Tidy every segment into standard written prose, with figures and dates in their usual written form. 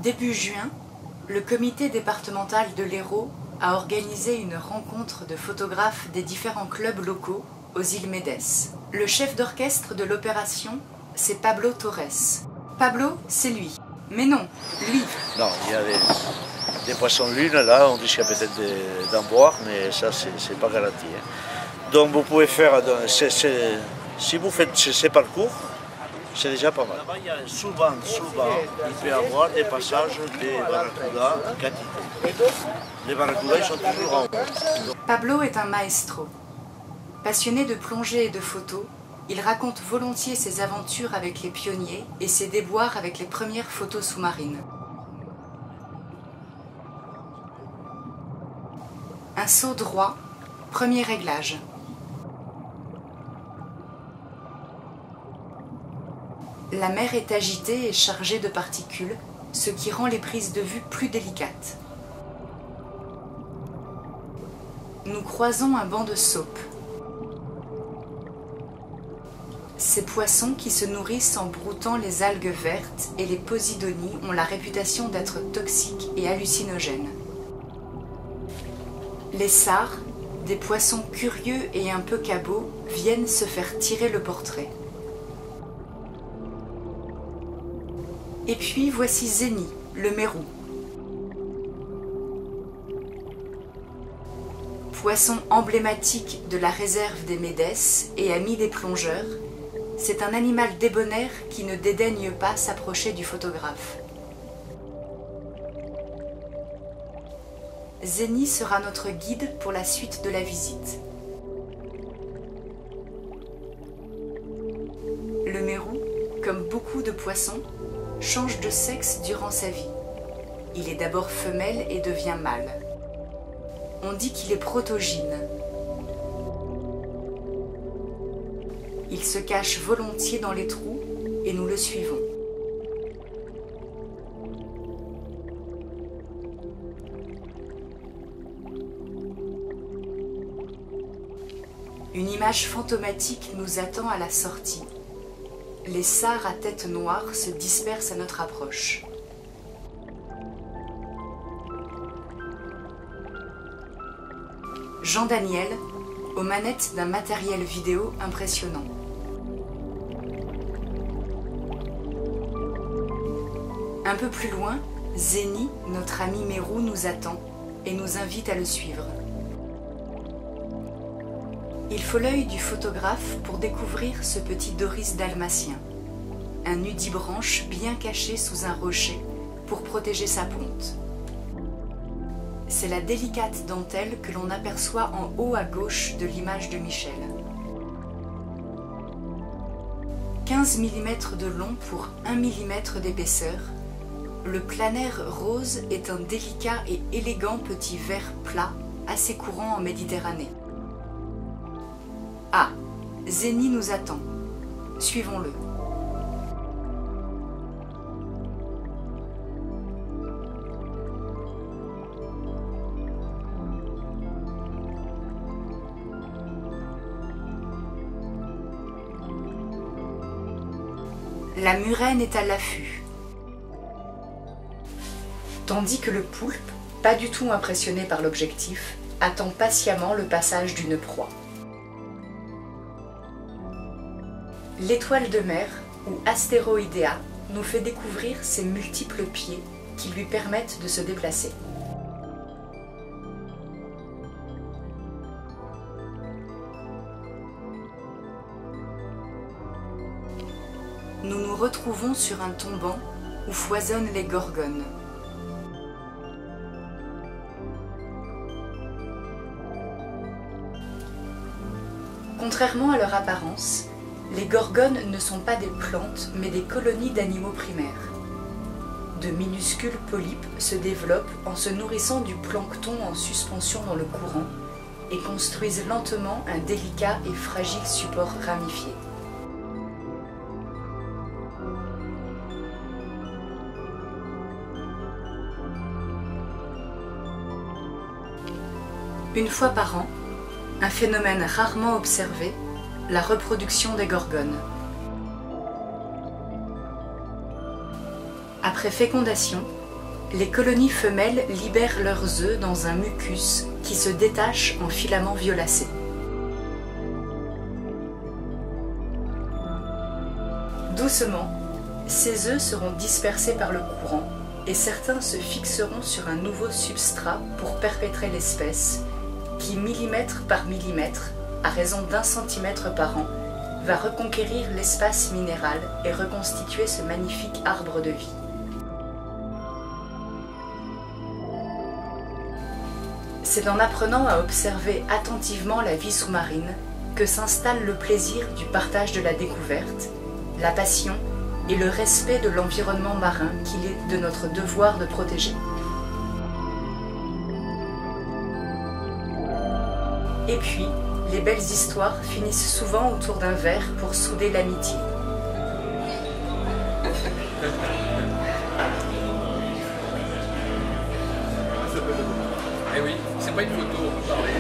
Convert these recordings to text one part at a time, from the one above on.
Début juin, le comité départemental de l'Hérault a organisé une rencontre de photographes des différents clubs locaux aux îles Médès. Le chef d'orchestre de l'opération, c'est Pablo Torres. Pablo, c'est lui. Mais non, lui. Non, il y a des poissons lune là, on risque peut-être d'en boire, mais ça c'est pas garanti. Hein. Donc vous pouvez faire, si vous faites ces parcours, c'est déjà pas mal. Là-bas, il y a souvent, il peut y avoir des passages des barracudas en quantité. Les barracudas, ils sont toujours en haut. Pablo est un maestro. Passionné de plongée et de photos, il raconte volontiers ses aventures avec les pionniers et ses déboires avec les premières photos sous-marines. Un saut droit, premier réglage. La mer est agitée et chargée de particules, ce qui rend les prises de vue plus délicates. Nous croisons un banc de saupe. Ces poissons qui se nourrissent en broutant les algues vertes et les posidonies ont la réputation d'être toxiques et hallucinogènes. Les sars, des poissons curieux et un peu cabots, viennent se faire tirer le portrait. Et puis voici Zéni, le mérou. Poisson emblématique de la réserve des Médès et ami des plongeurs, c'est un animal débonnaire qui ne dédaigne pas s'approcher du photographe. Zéni sera notre guide pour la suite de la visite. Le mérou, comme beaucoup de poissons, change de sexe durant sa vie. Il est d'abord femelle et devient mâle. On dit qu'il est protogyne. Il se cache volontiers dans les trous et nous le suivons. Une image fantomatique nous attend à la sortie. Les sars à tête noire se dispersent à notre approche. Jean Daniel, aux manettes d'un matériel vidéo impressionnant. Un peu plus loin, Zéni, notre ami mérou, nous attend et nous invite à le suivre. Il faut l'œil du photographe pour découvrir ce petit doris dalmatien, un nudibranche bien caché sous un rocher pour protéger sa ponte. C'est la délicate dentelle que l'on aperçoit en haut à gauche de l'image de Michel. 15 mm de long pour 1 mm d'épaisseur, le planaire rose est un délicat et élégant petit verre plat assez courant en Méditerranée. Ah, Zéni nous attend. Suivons-le. La murène est à l'affût. Tandis que le poulpe, pas du tout impressionné par l'objectif, attend patiemment le passage d'une proie. L'étoile de mer, ou Astéroïdea, nous fait découvrir ses multiples pieds qui lui permettent de se déplacer. Nous nous retrouvons sur un tombant où foisonnent les gorgones. Contrairement à leur apparence, les gorgones ne sont pas des plantes, mais des colonies d'animaux primaires. De minuscules polypes se développent en se nourrissant du plancton en suspension dans le courant et construisent lentement un délicat et fragile support ramifié. Une fois par an, un phénomène rarement observé, la reproduction des gorgones. Après fécondation, Les colonies femelles libèrent leurs œufs dans un mucus qui se détache en filaments violacés. Doucement, ces œufs seront dispersés par le courant et certains se fixeront sur un nouveau substrat pour perpétrer l'espèce qui, millimètre par millimètre, à raison d'1 centimètre par an, va reconquérir l'espace minéral et reconstituer ce magnifique arbre de vie. C'est en apprenant à observer attentivement la vie sous-marine que s'installe le plaisir du partage de la découverte, la passion et le respect de l'environnement marin qu'il est de notre devoir de protéger. Et puis, les belles histoires finissent souvent autour d'un verre pour souder l'amitié. Eh oui, c'est pas une photo, on peut parler.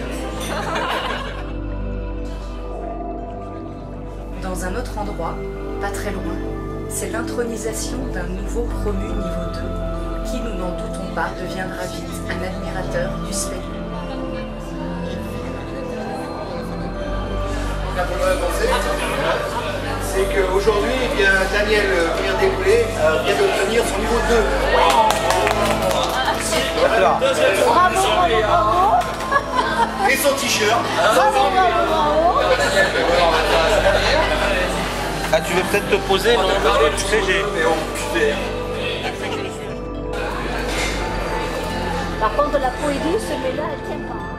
Dans un autre endroit, pas très loin, c'est l'intronisation d'un nouveau promu niveau 2 qui, nous n'en doutons pas, deviendra vite un admirateur du spectacle. La première pensée, c'est qu'aujourd'hui, Daniel vient d'écouler, vient d'obtenir son niveau 2. Voilà. Bravo, bravo, bravo. Et son t-shirt. Bravo, bravo, bravo. Ah, tu veux peut-être te poser, non? Tu sais, Par contre, la poésie, ce là elle tient pas.